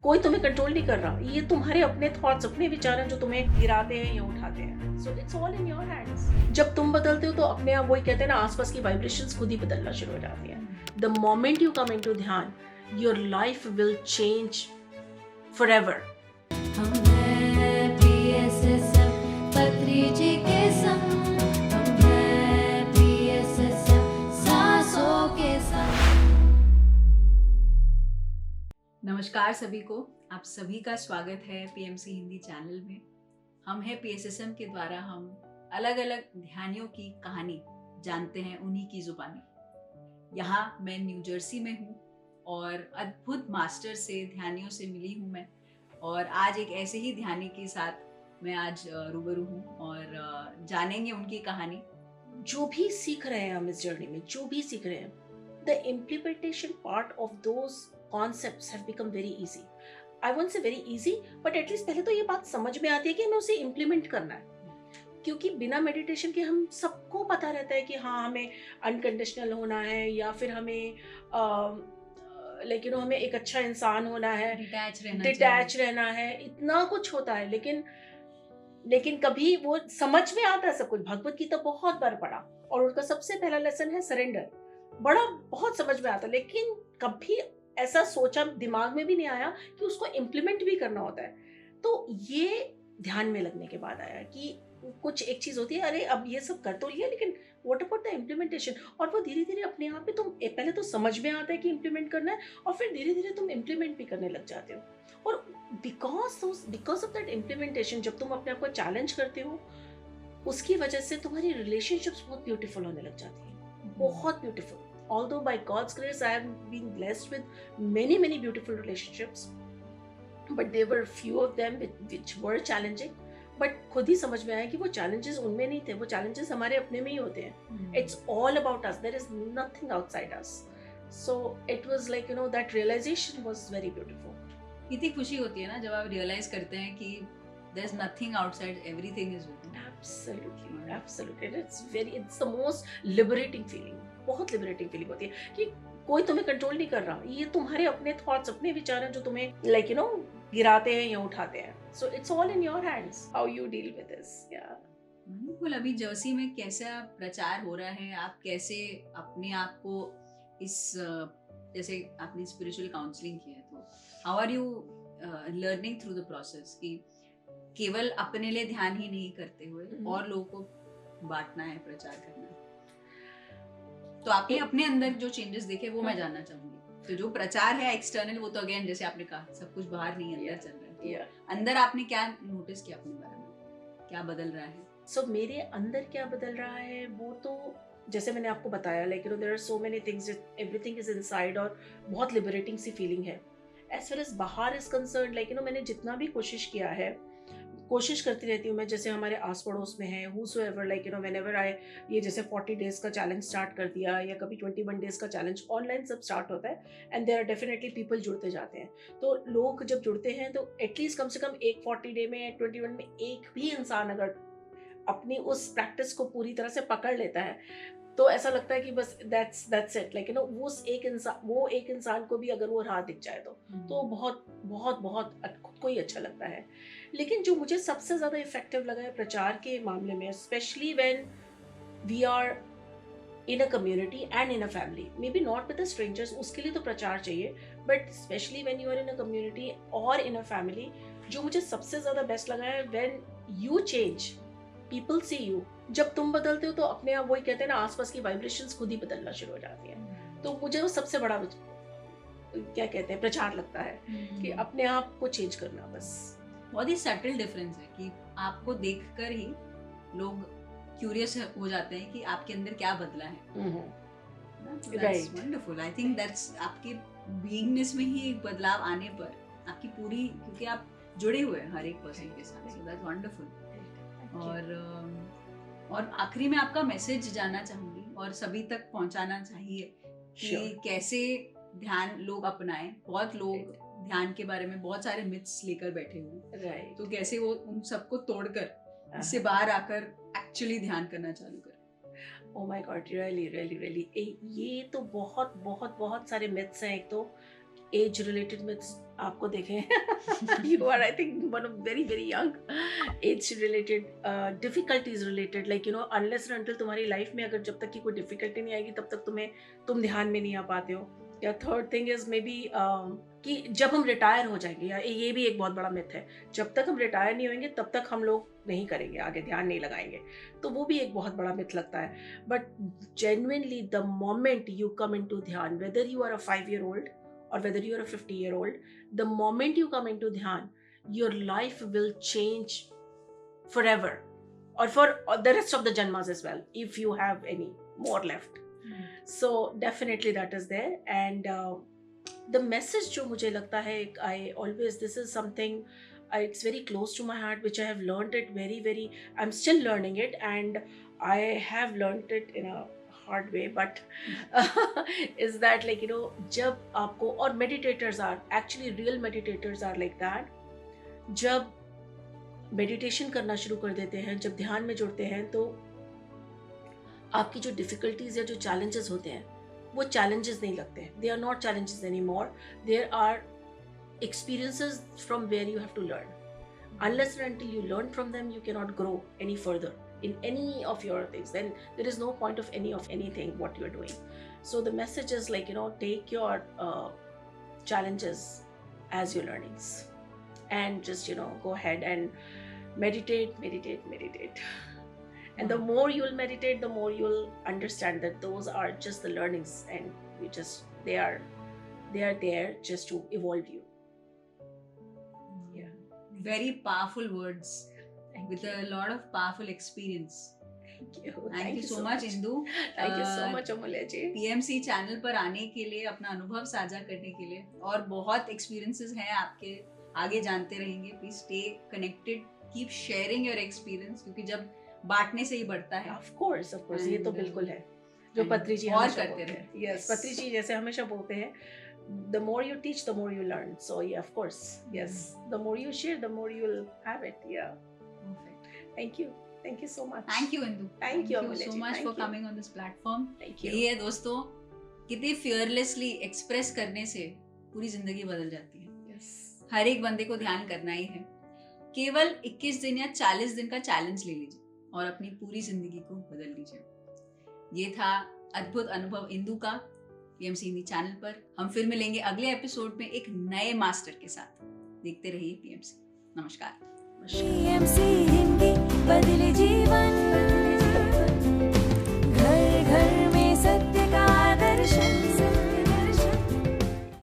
कोई तुम्हें कंट्रोल नहीं कर रहा। ये तुम्हारे अपने थॉट्स, अपने विचार हैं जो तुम्हें गिराते हैं या उठाते हैं। So it's all in your hands. जब तुम बदलते हो तो अपने आप, वही कहते हैं ना, आसपास की वाइब्रेशंस खुद ही बदलना शुरू हो जाती हैं। The moment you come into dhyan, your life will change forever. हम हैं PSSM पत्री जी के संग, हम हैं PSSM सांसों के संग। नमस्कार सभी को, आप सभी का स्वागत है PMC हिंदी चैनल में। हम हैं PSSM के द्वारा हम अलग अलग ध्यानियों की कहानी जानते हैं उन्हीं की जुबानी। यहाँ मैं न्यू जर्सी में हूँ और अद्भुत मास्टर से, ध्यानियों से मिली हूँ मैं, और आज एक ऐसे ही ध्यानी के साथ मैं आज रूबरू हूँ और जानेंगे उनकी कहानी। जो भी सीख रहे हैं हम इस जर्नी में, जो भी सीख रहे हैं, the implementation part of those concepts have become very easy. I won't say very easy, but at least पहले तो ये बात समझ में आती है कि हमें उसे इम्प्लीमेंट करना है। क्योंकि बिना मेडिटेशन के हम सबको पता रहता है कि हाँ, हमें अनकंडीशनल होना है, या फिर हमें हमें एक अच्छा इंसान होना है, डिटैच रहना है, इतना कुछ होता है। लेकिन कभी वो समझ में आता है सब कुछ। भगवत गीता बहुत बार पढ़ा और उनका सबसे पहला लेसन है सरेंडर। बड़ा बहुत समझ में आता, लेकिन कभी ऐसा सोचा दिमाग में भी नहीं आया कि उसको इम्प्लीमेंट भी करना होता है। तो ये ध्यान में लगने के बाद आया कि कुछ एक चीज होती है, अरे अब ये सब कर तो लिया, लेकिन व्हाट अबाउट द इम्प्लीमेंटेशन। और वो धीरे धीरे अपने आप में पहले तो समझ में आता है कि इम्प्लीमेंट करना है, और फिर धीरे धीरे तुम इम्प्लीमेंट भी करने लग जाते हो। और बिकॉज ऑफ दैट इम्प्लीमेंटेशन, जब तुम अपने आप को चैलेंज करते हो, उसकी वजह से तुम्हारी रिलेशनशिप्स बहुत ब्यूटीफुल होने लग जाती है, बहुत beautiful. Although by God's grace I have been blessed with many beautiful relationships, but there were few of them which were challenging. But खुद ही समझ में आया कि वो challenges उनमें नहीं थे, वो challenges हमारे अपने में ही होते हैं। It's all about us. There is nothing outside us. So it was like, that realization was very beautiful. इतनी खुशी होती है ना जब आप रियलाइज करते हैं कि there's nothing outside, everything is within. Absolutely. It's the most liberating feeling. बहुत liberating feeling होती है कि कोई तुम्हें कंट्रोल नहीं कर रहा। ये तुम्हारे अपने थॉट्स, अपने विचार हैं जो तुम्हें गिराते हैं या उठाते हैं। So it's all in your hands how you deal with this. Yeah. बिल्कुल। अभी जर्सी में कैसा प्रचार हो रहा है, आप कैसे अपने आप को इस जैसे आपने स्पिरिचुअल काउंसलिंग किया है, तो how are you learning through the process कि केवल अपने लिए ध्यान ही नहीं करते हुए और लोगों को बांटना है, प्रचार करना है। तो आपने अपने अंदर जो चेंजेस देखे वो मैं जानना चाहूंगी। तो जो प्रचार है एक्सटर्नल, वो तो अगेन जैसे आपने कहा सब कुछ बाहर नहीं अंदर चल रहा है। तो अंदर आपने क्या नोटिस किया अपने बारे में, क्या बदल रहा है? सो मेरे अंदर क्या बदल रहा है, वो तो जैसे मैंने आपको बताया, there are so many things, everything is inside, और बहुत लिबरेटिंग सी फीलिंग है। एज फार एज बाहर इज कंसर्न, मैंने जितना भी कोशिश किया है, कोशिश करती रहती हूँ मैं, जैसे हमारे आस पड़ोस में है, whosoever, whenever I, ये जैसे 40 डेज का चैलेंज स्टार्ट कर दिया, या कभी 21 डेज का चैलेंज, ऑनलाइन सब स्टार्ट होता है, and there are definitely people जुड़ते जाते हैं। तो लोग जब जुड़ते हैं तो एटलीस्ट कम से कम एक 40 डे में, 21 में एक भी इंसान अगर अपनी उस प्रैक्टिस को पूरी तरह से पकड़ लेता है, तो ऐसा लगता है कि बस दैट्स इट। वो एक इंसान को भी अगर वो राह दिख जाए तो बहुत बहुत बहुत खुद को ही अच्छा लगता है। लेकिन जो मुझे सबसे ज्यादा इफेक्टिव लगा है प्रचार के मामले में, specially when we are in a community and in a family, may be not with the strangers, उसके लिए तो प्रचार चाहिए, but specially when you are in a community और इन अ फैमिली, जो मुझे सबसे ज्यादा बेस्ट लगा है, when you change, people see you. जब तुम बदलते हो तो अपने आप, वही कहते हैं ना, आसपास की वाइब्रेशंस खुद ही बदलना शुरू हो जाती हैं। तो मुझे वो सबसे बड़ा, क्या कहते हैं, प्रचार लगता है कि अपने आप को चेंज करना। बस बहुत ही सटल डिफरेंस है कि आपको देखकर ही लोग क्यूरियस हो जाते हैं कि आपके अंदर क्या बदला है। Right, wonderful. I think that's आपके बीइंगनेस में ही एक बदलाव आने पर आपकी पूरी, क्योंकि आप जुड़े हुए हैं हर एक पर्सन के साथ, सो दैट्स वंडरफुल। और आखिरी में आपका मैसेज जानना चाहूंगी और सभी तक पहुंचाना चाहिए कि कैसे ध्यान लोग अपनाएं। बहुत लोग ध्यान के बारे में बहुत सारे मिथ्स लेकर बैठे हुए, राइट, तो कैसे वो उन सबको तोड़कर इससे बाहर आकर एक्चुअली ध्यान करना चालू करें। Oh my God, really really really, ये तो बहुत बहुत बहुत सारे मिथ्स हैं। एक तो एज रिलेटेड मिथ्स आपको देखें you are I think one of very very young age related difficulties related like unless and until तुम्हारी लाइफ में अगर जब तक की कोई डिफिकल्टी नहीं आएगी तब तक तुम ध्यान में नहीं आ पाते हो. या third thing is may be कि जब हम रिटायर हो जाएंगे, या ये भी एक बहुत बड़ा मिथ है, जब तक हम रिटायर नहीं होंगे तब तक हम लोग नहीं करेंगे, आगे ध्यान नहीं लगाएंगे. तो वो भी एक बहुत बड़ा मिथ लगता है. But genuinely the moment you come into dhyan, whether you are a 5-year-old or whether you're a 50-year-old, the moment you come into dhyan, your life will change forever, or for the rest of the janmas as well, if you have any more left. So definitely that is there. And the message jo mujhe lagta hai, I always, this is something it's very close to my heart, which I have learned it very, I'm still learning it, and I have learned it in a hard way, but is that like जब आपको, और meditators are actually real meditators are like that, जब meditation करना शुरू कर देते हैं, जब ध्यान में जुड़ते हैं, तो आपकी जो difficulties या जो challenges होते हैं वो challenges नहीं लगते. They are not challenges anymore. There are experiences from where you have to learn. Unless and until you learn from them, you cannot grow any further in any of your things. Then there is no point of anything what you're doing. So the message is like take your challenges as your learnings, and just go ahead and meditate. And the more you'll meditate, the more you'll understand that those are just the learnings, and they are there just to evolve you. Yeah. Very powerful words. With a lot of powerful experience. Thank you so much Indu. Thank you so much अमूल्य जी. PMC channel पर आने के लिए, अपना अनुभव साझा करने के लिए, और बहुत एक्सपीरियंसेस हैं आपके, आगे जानते रहेंगे. Please stay connected, keep sharing your experience, क्योंकि जब बांटने से ही बढ़ता है. Of course, ये तो बिल्कुल है जो पत्री जी और करते रहे. Yes, पत्री जी जैसे हमेशा बोलते हैं, the more you teach, the more you learn. So yeah, of course, yes, the more you share, the more you'll have it. Yeah. Thank you so much. Thank you Indu. Thank you so much for coming on this platform. Thank you. ये दोस्तों, कितनी fearlessly express करने से पूरी जिंदगी बदल जाती है. Yes. हर एक बंदे को ध्यान करना ही है. केवल 21 दिन या 40 दिन का चैलेंज ले लीजिए और अपनी पूरी जिंदगी को बदल लीजिए. ये था अद्भुत अनुभव इंदु का PMC हिंदी चैनल पर. हम फिर मिलेंगे अगले एपिसोड में एक नए मास्टर के साथ. देखते रहिए PMC. नमस्कार. PMC हिंदी बदले जीवन.